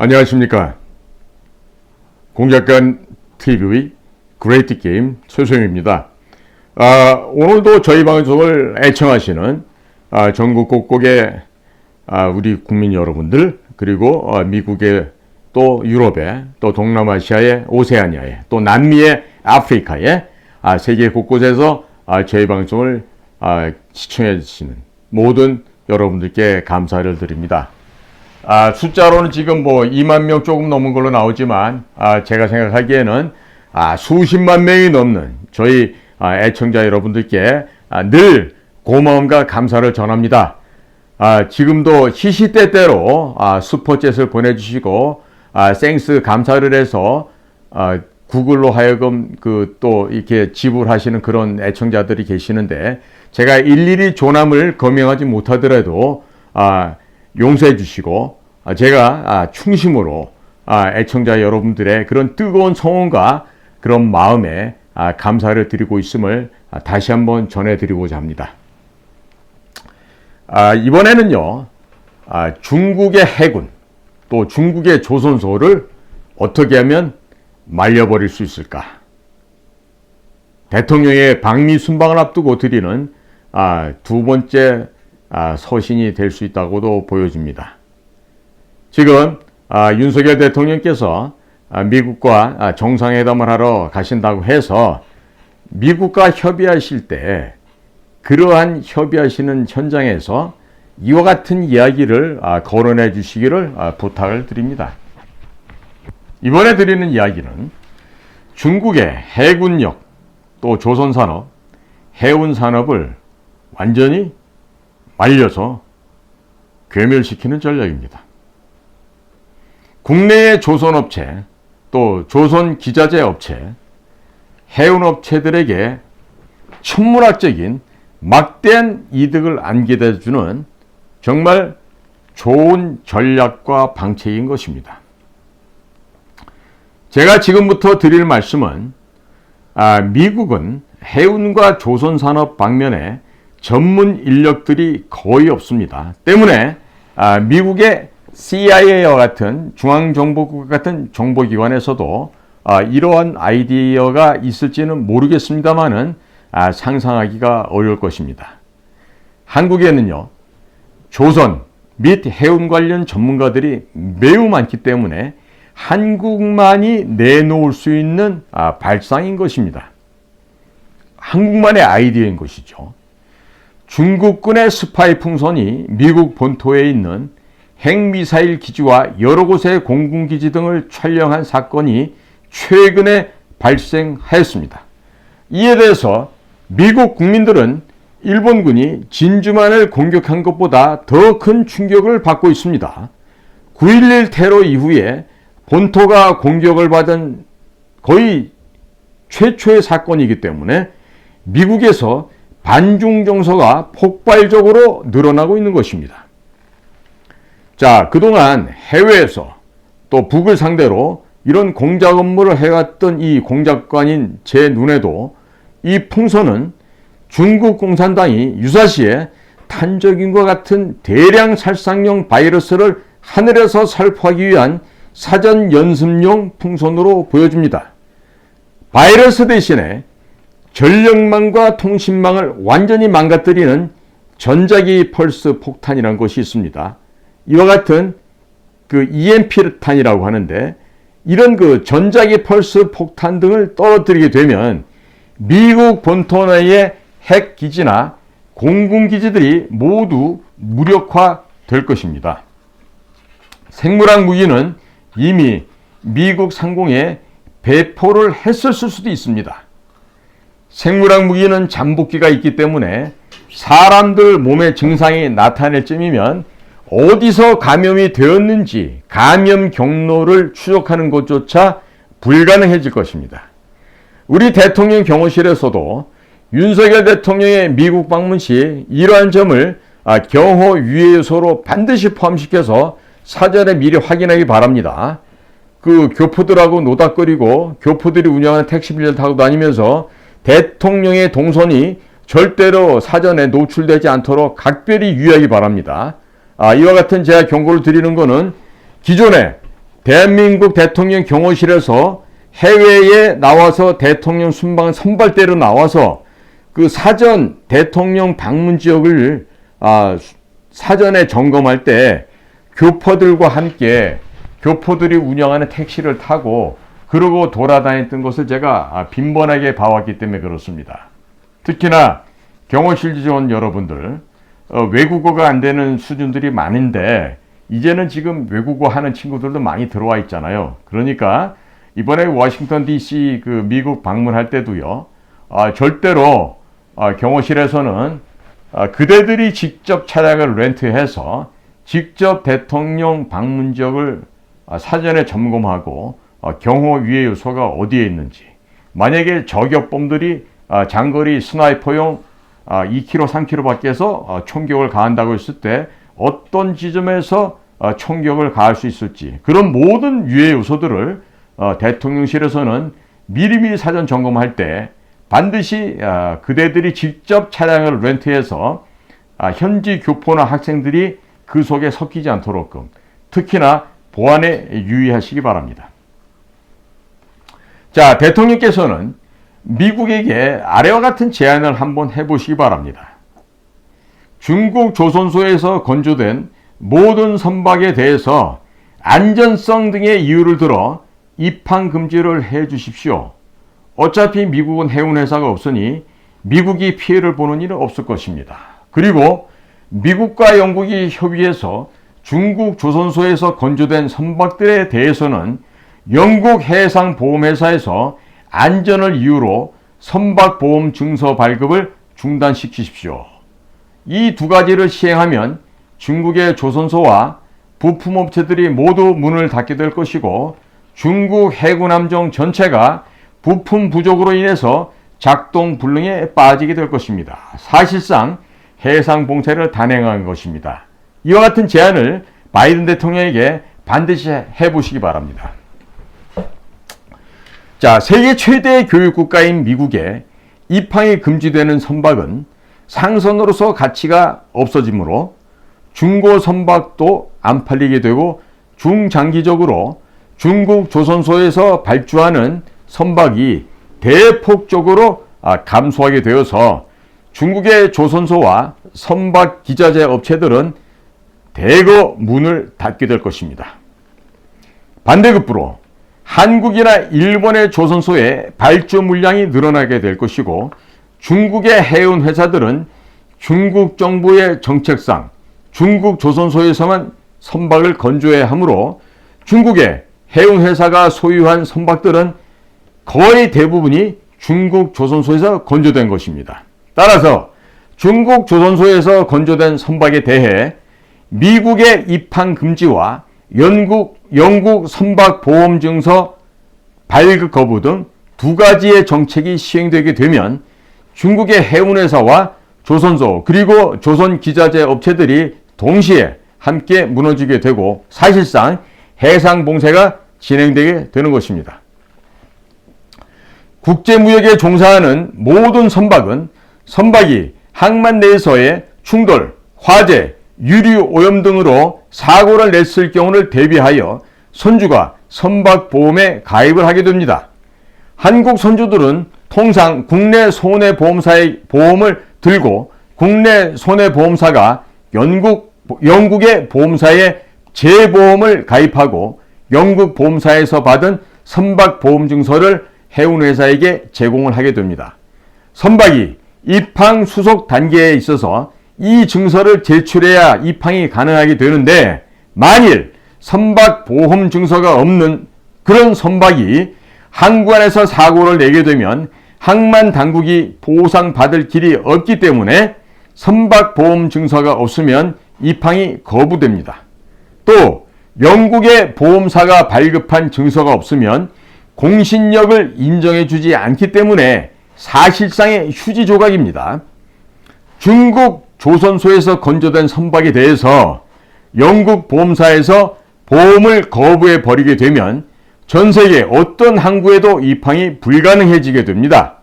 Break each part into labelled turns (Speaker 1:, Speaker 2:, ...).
Speaker 1: 안녕하십니까. 공작관 TV의 그레이트 게임 최소영입니다. 오늘도 저희 방송을 애청하시는 전국 곳곳의 우리 국민 여러분들, 그리고 미국의, 또 유럽의, 또 동남아시아의, 오세아니아의, 또 남미의, 아프리카의 세계 곳곳에서 저희 방송을 시청해 주시는 모든 여러분들께 감사를 드립니다. 숫자로는 지금 2만 명 조금 넘은 걸로 나오지만 제가 생각하기에는 수십만 명이 넘는 저희 애청자 여러분들께 늘 고마움과 감사를 전합니다. 지금도 시시때때로 슈퍼챗을 보내주시고 땡스 감사를 해서 구글로 하여금 또 이렇게 지불하시는 그런 애청자들이 계시는데, 제가 일일이 조남을 거명하지 못하더라도 용서해 주시고 제가 충심으로 애청자 여러분들의 그런 뜨거운 성원과 그런 마음에 감사를 드리고 있음을 다시 한번 전해드리고자 합니다. 이번에는요, 중국의 해군, 또 중국의 조선소를 어떻게 하면 말려버릴 수 있을까? 대통령의 방미 순방을 앞두고 드리는 두 번째 서신이 될 수 있다고도 보여집니다. 지금 윤석열 대통령께서 미국과 정상회담을 하러 가신다고 해서 미국과 협의하실 때 그러한 협의하시는 현장에서 이와 같은 이야기를 거론해 주시기를 부탁을 드립니다. 이번에 드리는 이야기는 중국의 해군력, 또 조선산업, 해운산업을 완전히 말려서 괴멸시키는 전략입니다. 국내의 조선업체, 또 조선기자재 업체, 해운업체들에게 천문학적인 막대한 이득을 안겨다주는 정말 좋은 전략과 방책인 것입니다. 제가 지금부터 드릴 말씀은 미국은 해운과 조선산업 방면에 전문 인력들이 거의 없습니다. 때문에 미국의 CIA와 같은 중앙정보국 같은 정보기관에서도 이러한 아이디어가 있을지는 모르겠습니다만은 상상하기가 어려울 것입니다. 한국에는요, 조선 및 해운 관련 전문가들이 매우 많기 때문에 한국만이 내놓을 수 있는 발상인 것입니다. 한국만의 아이디어인 것이죠. 중국군의 스파이 풍선이 미국 본토에 있는 핵미사일 기지와 여러 곳의 공군기지 등을 촬영한 사건이 최근에 발생하였습니다. 이에 대해서 미국 국민들은 일본군이 진주만을 공격한 것보다 더 큰 충격을 받고 있습니다. 9.11 테러 이후에 본토가 공격을 받은 거의 최초의 사건이기 때문에 미국에서 반중 정서가 폭발적으로 늘어나고 있는 것입니다. 그동안 해외에서 또 북을 상대로 이런 공작 업무를 해왔던 이 공작관인 제 눈에도 이 풍선은 중국 공산당이 유사시에 탄저균과 같은 대량 살상용 바이러스를 하늘에서 살포하기 위한 사전 연습용 풍선으로 보여집니다. 바이러스 대신에 전력망과 통신망을 완전히 망가뜨리는 전자기 펄스 폭탄이라는 것이 있습니다. 이와 같은 EMP탄이라고 하는데, 이런 전자기 펄스 폭탄 등을 떨어뜨리게 되면 미국 본토 내의 핵기지나 공군기지들이 모두 무력화될 것입니다. 생물학 무기는 이미 미국 상공에 배포를 했을 수도 있습니다. 생물학 무기는 잠복기가 있기 때문에 사람들 몸에 증상이 나타날 쯤이면 어디서 감염이 되었는지 감염 경로를 추적하는 것조차 불가능해질 것입니다. 우리 대통령 경호실에서도 윤석열 대통령의 미국 방문 시 이러한 점을 경호 유예 요소로 반드시 포함시켜서 사전에 미리 확인하기 바랍니다. 교포들하고 노닥거리고 교포들이 운영하는 택시비를 타고 다니면서 대통령의 동선이 절대로 사전에 노출되지 않도록 각별히 유의하기 바랍니다. 이와 같은 제가 경고를 드리는 것은 기존에 대한민국 대통령 경호실에서 해외에 나와서 대통령 순방 선발대로 나와서 그 사전 대통령 방문 지역을 사전에 점검할 때 교포들과 함께 교포들이 운영하는 택시를 타고 그러고 돌아다녔던 것을 제가 빈번하게 봐왔기 때문에 그렇습니다. 특히나 경호실 직원 여러분들 외국어가 안 되는 수준들이 많은데 이제는 지금 외국어 하는 친구들도 많이 들어와 있잖아요. 그러니까 이번에 워싱턴 DC 그 미국 방문할 때도요. 절대로 경호실에서는 그대들이 직접 차량을 렌트해서 직접 대통령 방문 지역을 사전에 점검하고 경호 유해 요소가 어디에 있는지, 만약에 저격범들이 장거리 스나이퍼용 2km, 3km 밖에서 총격을 가한다고 했을 때 어떤 지점에서 총격을 가할 수 있을지, 그런 모든 유해 요소들을 대통령실에서는 미리미리 사전 점검할 때 반드시 그대들이 직접 차량을 렌트해서 현지 교포나 학생들이 그 속에 섞이지 않도록 특히나 보안에 유의하시기 바랍니다. 자, 대통령께서는 미국에게 아래와 같은 제안을 한번 해보시기 바랍니다. 중국 조선소에서 건조된 모든 선박에 대해서 안전성 등의 이유를 들어 입항 금지를 해 주십시오. 어차피 미국은 해운회사가 없으니 미국이 피해를 보는 일은 없을 것입니다. 그리고 미국과 영국이 협의해서 중국 조선소에서 건조된 선박들에 대해서는 영국 해상보험회사에서 안전을 이유로 선박보험 증서 발급을 중단시키십시오. 이 두 가지를 시행하면 중국의 조선소와 부품업체들이 모두 문을 닫게 될 것이고 중국 해군함정 전체가 부품 부족으로 인해서 작동 불능에 빠지게 될 것입니다. 사실상 해상 봉쇄를 단행한 것입니다. 이와 같은 제안을 바이든 대통령에게 반드시 해보시기 바랍니다. 자, 세계 최대의 교육국가인 미국에 입항이 금지되는 선박은 상선으로서 가치가 없어지므로 중고 선박도 안 팔리게 되고 중장기적으로 중국 조선소에서 발주하는 선박이 대폭적으로 감소하게 되어서 중국의 조선소와 선박 기자재 업체들은 대거 문을 닫게 될 것입니다. 반대급부로 한국이나 일본의 조선소의 발주 물량이 늘어나게 될 것이고 중국의 해운 회사들은 중국 정부의 정책상 중국 조선소에서만 선박을 건조해야 하므로 중국의 해운 회사가 소유한 선박들은 거의 대부분이 중국 조선소에서 건조된 것입니다. 따라서 중국 조선소에서 건조된 선박에 대해 미국의 입항 금지와 영국 선박 보험 증서 발급 거부 등 두 가지의 정책이 시행되게 되면 중국의 해운회사와 조선소 그리고 조선 기자재 업체들이 동시에 함께 무너지게 되고 사실상 해상 봉쇄가 진행되게 되는 것입니다. 국제무역에 종사하는 모든 선박은 선박이 항만 내에서의 충돌, 화재, 유류 오염 등으로 사고를 냈을 경우를 대비하여 선주가 선박보험에 가입을 하게 됩니다. 한국 선주들은 통상 국내 손해보험사의 보험을 들고 국내 손해보험사가 영국의 보험사에 재보험을 가입하고 영국 보험사에서 받은 선박보험 증서를 해운회사에게 제공을 하게 됩니다. 선박이 입항 수속 단계에 있어서 이 증서를 제출해야 입항이 가능하게 되는데 만일 선박보험 증서가 없는 그런 선박이 항구 안에서 사고를 내게 되면 항만 당국이 보상받을 길이 없기 때문에 선박보험 증서가 없으면 입항이 거부됩니다. 또 영국의 보험사가 발급한 증서가 없으면 공신력을 인정해 주지 않기 때문에 사실상의 휴지 조각입니다. 중국 조선소에서 건조된 선박에 대해서 영국 보험사에서 보험을 거부해 버리게 되면 전 세계 어떤 항구에도 입항이 불가능해지게 됩니다.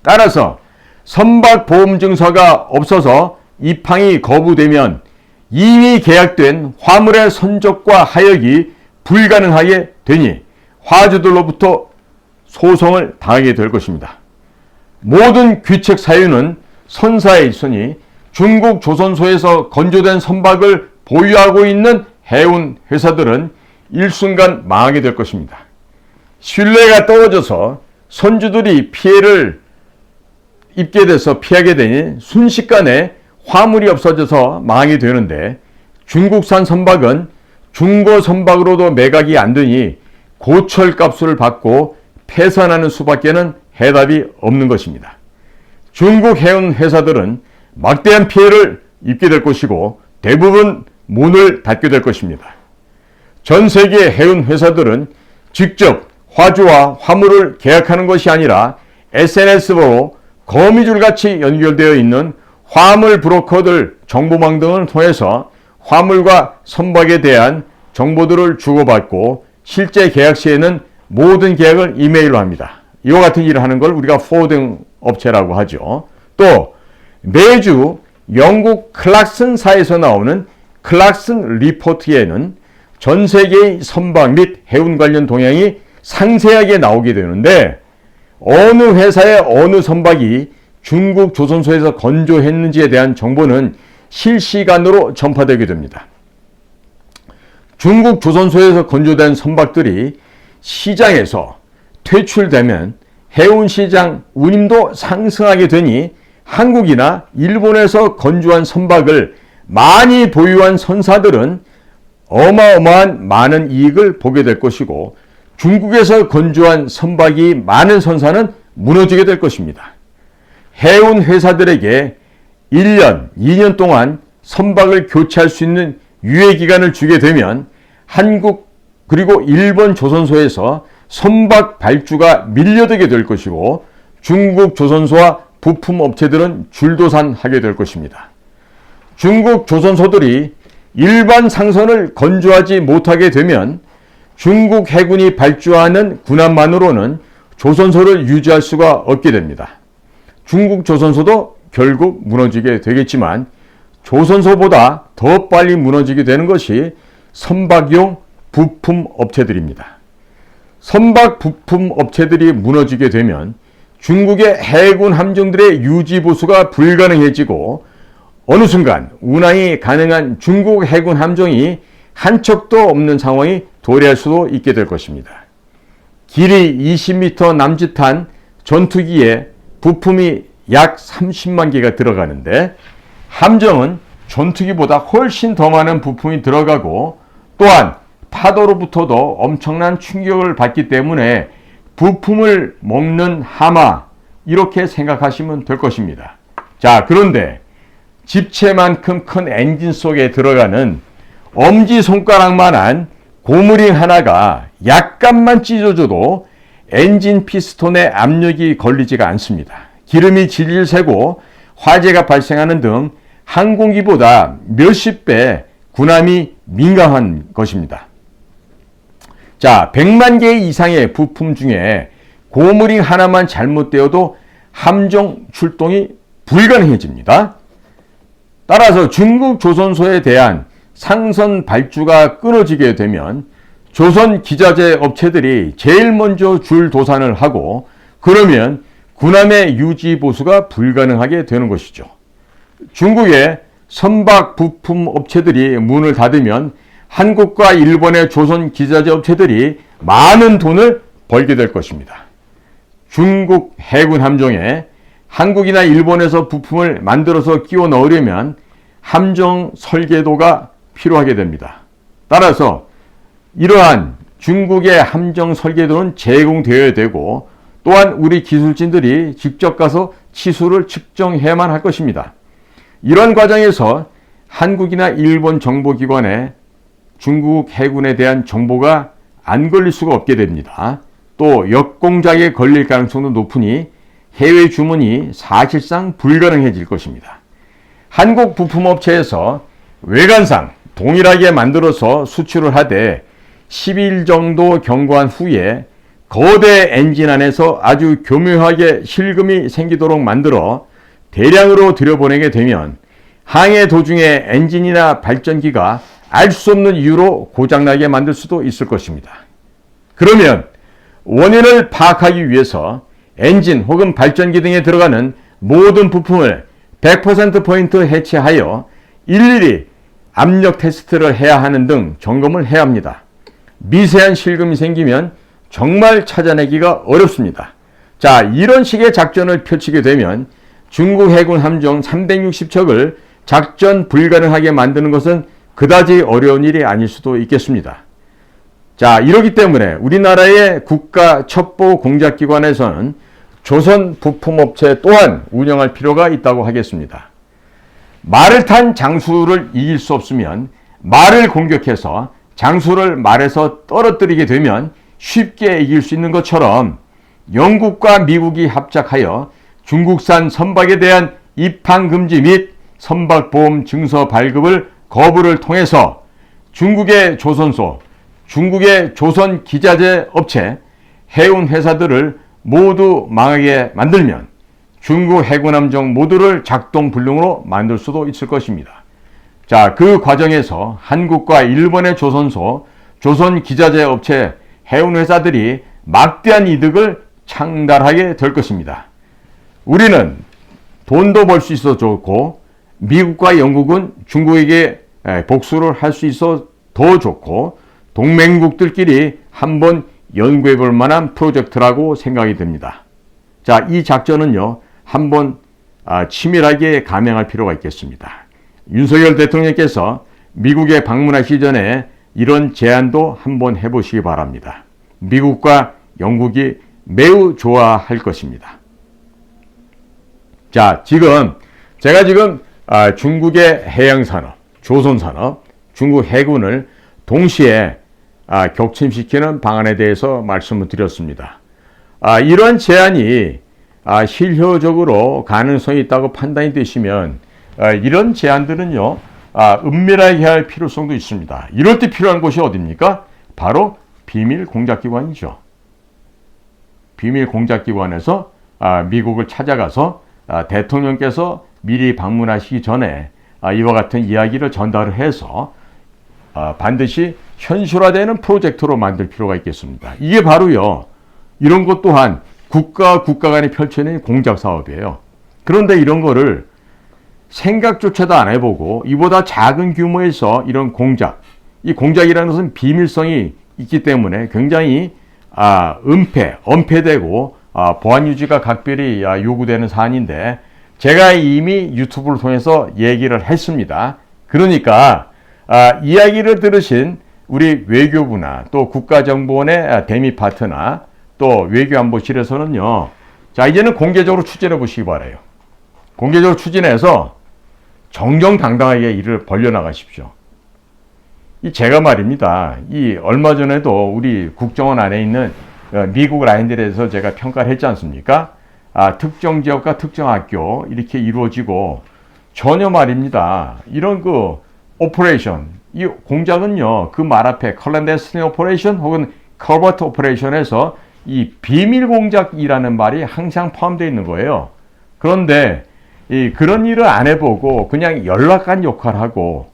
Speaker 1: 따라서 선박 보험 증서가 없어서 입항이 거부되면 이미 계약된 화물의 선적과 하역이 불가능하게 되니 화주들로부터 소송을 당하게 될 것입니다. 모든 귀책 사유는 선사에 있으니 중국 조선소에서 건조된 선박을 보유하고 있는 해운 회사들은 일순간 망하게 될 것입니다. 신뢰가 떨어져서 선주들이 피해를 입게 돼서 피하게 되니 순식간에 화물이 없어져서 망하게 되는데, 중국산 선박은 중고 선박으로도 매각이 안 되니 고철값을 받고 폐산하는 수밖에는 해답이 없는 것입니다. 중국 해운 회사들은 막대한 피해를 입게 될 것이고 대부분 문을 닫게 될 것입니다. 전 세계 해운 회사들은 직접 화주와 화물을 계약하는 것이 아니라 SNS로 거미줄같이 연결되어 있는 화물 브로커들 정보망 등을 통해서 화물과 선박에 대한 정보들을 주고받고 실제 계약 시에는 모든 계약을 이메일로 합니다. 이와 같은 일을 하는 걸 우리가 포워딩 업체라고 하죠. 또 매주 영국 클락슨사에서 나오는 클락슨 리포트에는 전 세계의 선박 및 해운 관련 동향이 상세하게 나오게 되는데, 어느 회사의 어느 선박이 중국 조선소에서 건조했는지에 대한 정보는 실시간으로 전파되게 됩니다. 중국 조선소에서 건조된 선박들이 시장에서 퇴출되면 해운시장 운임도 상승하게 되니 한국이나 일본에서 건조한 선박을 많이 보유한 선사들은 어마어마한 많은 이익을 보게 될 것이고, 중국에서 건조한 선박이 많은 선사는 무너지게 될 것입니다. 해운 회사들에게 1년, 2년 동안 선박을 교체할 수 있는 유예기간을 주게 되면 한국 그리고 일본 조선소에서 선박 발주가 밀려들게 될 것이고, 중국 조선소와 부품업체들은 줄도산하게 될 것입니다. 중국 조선소들이 일반 상선을 건조하지 못하게 되면 중국 해군이 발주하는 군함만으로는 조선소를 유지할 수가 없게 됩니다. 중국 조선소도 결국 무너지게 되겠지만 조선소보다 더 빨리 무너지게 되는 것이 선박용 부품 업체들입니다. 선박 부품 업체들이 무너지게 되면 중국의 해군 함정들의 유지 보수가 불가능해지고 어느 순간 운항이 가능한 중국 해군 함정이 한 척도 없는 상황이 도래할 수도 있게 될 것입니다. 길이 20m 남짓한 전투기에 부품이 약 30만 개가 들어가는데, 함정은 전투기보다 훨씬 더 많은 부품이 들어가고 또한 파도로부터도 엄청난 충격을 받기 때문에 부품을 먹는 하마, 이렇게 생각하시면 될 것입니다. 자, 그런데 집채만큼 큰 엔진 속에 들어가는 엄지손가락만한 고무링 하나가 약간만 찢어져도 엔진 피스톤에 압력이 걸리지가 않습니다. 기름이 질질 새고 화재가 발생하는 등 항공기보다 몇십 배 군함이 민감한 것입니다. 자, 100만 개 이상의 부품 중에 고무링 하나만 잘못되어도 함정 출동이 불가능해집니다. 따라서 중국 조선소에 대한 상선 발주가 끊어지게 되면 조선 기자재 업체들이 제일 먼저 줄도산을 하고, 그러면 군함의 유지 보수가 불가능하게 되는 것이죠. 중국의 선박 부품 업체들이 문을 닫으면 한국과 일본의 조선 기자재 업체들이 많은 돈을 벌게 될 것입니다. 중국 해군 함정에 한국이나 일본에서 부품을 만들어서 끼워 넣으려면 함정 설계도가 필요하게 됩니다. 따라서 이러한 중국의 함정 설계도는 제공되어야 되고, 또한 우리 기술진들이 직접 가서 치수를 측정해야만 할 것입니다. 이런 과정에서 한국이나 일본 정보기관에 중국 해군에 대한 정보가 안 걸릴 수가 없게 됩니다. 또 역공작에 걸릴 가능성도 높으니 해외 주문이 사실상 불가능해질 것입니다. 한국 부품업체에서 외관상 동일하게 만들어서 수출을 하되 10일 정도 경과한 후에 거대 엔진 안에서 아주 교묘하게 실금이 생기도록 만들어 대량으로 들여보내게 되면 항해 도중에 엔진이나 발전기가 알 수 없는 이유로 고장나게 만들 수도 있을 것입니다. 그러면 원인을 파악하기 위해서 엔진 혹은 발전기 등에 들어가는 모든 부품을 100%포인트 해체하여 일일이 압력 테스트를 해야 하는 등 점검을 해야 합니다. 미세한 실금이 생기면 정말 찾아내기가 어렵습니다. 자, 이런 식의 작전을 펼치게 되면 중국 해군 함정 360척을 작전 불가능하게 만드는 것은 그다지 어려운 일이 아닐 수도 있겠습니다. 자, 이러기 때문에 우리나라의 국가 첩보 공작기관에서는 조선 부품업체 또한 운영할 필요가 있다고 하겠습니다. 말을 탄 장수를 이길 수 없으면 말을 공격해서 장수를 말에서 떨어뜨리게 되면 쉽게 이길 수 있는 것처럼 영국과 미국이 합작하여 중국산 선박에 대한 입항 금지 및 선박보험 증서 발급을 거부를 통해서 중국의 조선소, 중국의 조선 기자재 업체, 해운 회사들을 모두 망하게 만들면 중국 해군 함정 모두를 작동불능으로 만들 수도 있을 것입니다. 자, 그 과정에서 한국과 일본의 조선소, 조선 기자재 업체, 해운 회사들이 막대한 이득을 창달하게 될 것입니다. 우리는 돈도 벌 수 있어 좋고 미국과 영국은 중국에게 복수를 할 수 있어 더 좋고 동맹국들끼리 한번 연구해 볼 만한 프로젝트라고 생각이 듭니다. 자, 이 작전은요, 한번 치밀하게 감행할 필요가 있겠습니다. 윤석열 대통령께서 미국에 방문하시기 전에 이런 제안도 한번 해보시기 바랍니다. 미국과 영국이 매우 좋아할 것입니다. 자, 제가 지금 중국의 해양산업, 조선산업, 중국 해군을 동시에 격침시키는 방안에 대해서 말씀을 드렸습니다. 이러한 제안이 실효적으로 가능성이 있다고 판단이 되시면 이런 제안들은요, 은밀하게 할 필요성도 있습니다. 이럴 때 필요한 곳이 어디입니까? 바로 비밀 공작기관이죠. 비밀 공작기관에서 미국을 찾아가서 대통령께서 미리 방문하시기 전에 이와 같은 이야기를 전달을 해서 반드시 현실화되는 프로젝트로 만들 필요가 있겠습니다. 이게 바로요, 이런 것 또한 국가 간에 펼쳐낸 공작 사업이에요. 그런데 이런 거를 생각조차도 안 해보고 이보다 작은 규모에서 이런 공작, 이 공작이라는 것은 비밀성이 있기 때문에 굉장히 엄폐되고 보안 유지가 각별히 요구되는 사안인데 제가 이미 유튜브를 통해서 얘기를 했습니다. 그러니까 이야기를 들으신 우리 외교부나 또 국가정보원의 대미 파트나 또 외교안보실에서는요, 자, 이제는 공개적으로 추진해 보시기 바라요. 공개적으로 추진해서 정정당당하게 일을 벌려나가십시오. 제가 말입니다. 얼마 전에도 우리 국정원 안에 있는 미국 라인들에서 제가 평가를 했지 않습니까? 특정 지역과 특정 학교 이렇게 이루어지고 전혀 말입니다. 이런 오퍼레이션, 이 공작은요, 그 말 앞에 클랜데스틴 오퍼레이션 혹은 커버트 오퍼레이션에서 이 비밀 공작이라는 말이 항상 포함되어 있는 거예요. 그런데 그런 일을 안 해보고 그냥 연락관 역할하고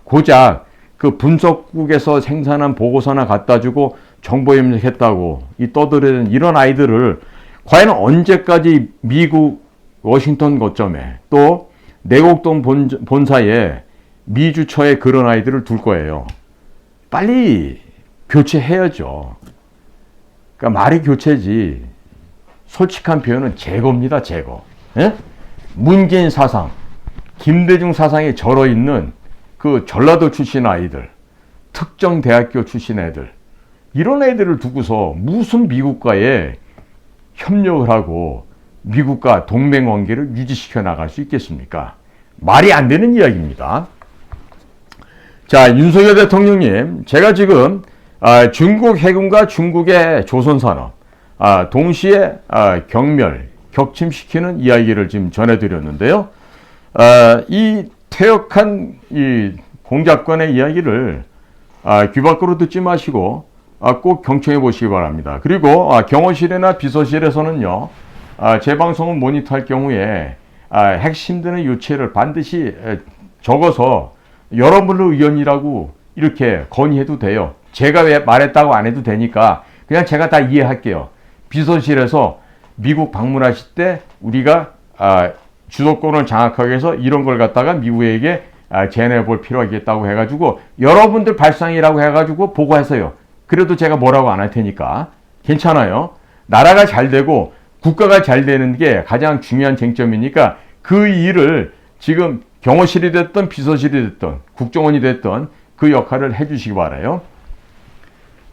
Speaker 1: 고작 그 분석국에서 생산한 보고서나 갖다 주고 정보 입력했다고 떠들이는 이런 아이들을 과연 언제까지 미국 워싱턴 거점에 또 내곡동 본사에 미주처에 그런 아이들을 둘 거예요. 빨리 교체해야죠. 그러니까 말이 교체지 솔직한 표현은 제거입니다. 제거. 문재인 사상, 김대중 사상에 절어있는 그 전라도 출신 아이들, 특정 대학교 출신 애들, 이런 애들을 두고서 무슨 미국과의 협력을 하고 미국과 동맹 관계를 유지시켜 나갈 수 있겠습니까? 말이 안 되는 이야기입니다. 자, 윤석열 대통령님, 제가 지금 중국 해군과 중국의 조선산업 동시에 격침시키는 이야기를 지금 전해드렸는데요. 이 퇴역한 이 공작권의 이야기를 귀 밖으로 듣지 마시고 꼭 경청해 보시기 바랍니다. 그리고 경호실이나 비서실에서는요, 제 방송을 모니터할 경우에 핵심되는 유체를 반드시 적어서 여러분의 의견이라고 이렇게 건의해도 돼요. 제가 왜 말했다고 안 해도 되니까 그냥 제가 다 이해할게요. 비서실에서 미국 방문하실 때 우리가 주도권을 장악하기 위해서 이런 걸 갖다가 미국에게 제안해 볼 필요가 있다고 해가지고 여러분들 발상이라고 해가지고 보고해서요. 그래도 제가 뭐라고 안 할 테니까 괜찮아요. 나라가 잘 되고 국가가 잘 되는 게 가장 중요한 쟁점이니까 그 일을 지금 경호실이 됐든 비서실이 됐든 국정원이 됐든 그 역할을 해주시기 바라요.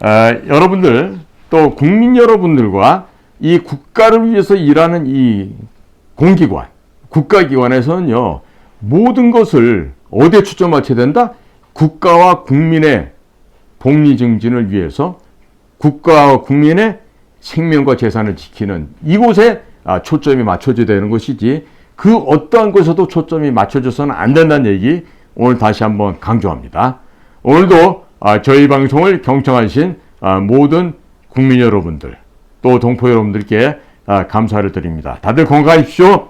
Speaker 1: 여러분들 또 국민 여러분들과 이 국가를 위해서 일하는 이 공기관, 국가기관에서는요 모든 것을 어디에 초점 맞춰야 된다? 국가와 국민의 복리 증진을 위해서 국가와 국민의 생명과 재산을 지키는 이곳에 초점이 맞춰져야 되는 것이지 그 어떠한 곳에도 초점이 맞춰져서는 안 된다는 얘기 오늘 다시 한번 강조합니다. 오늘도 저희 방송을 경청하신 모든 국민 여러분들 또 동포 여러분들께 감사를 드립니다. 다들 건강하십시오.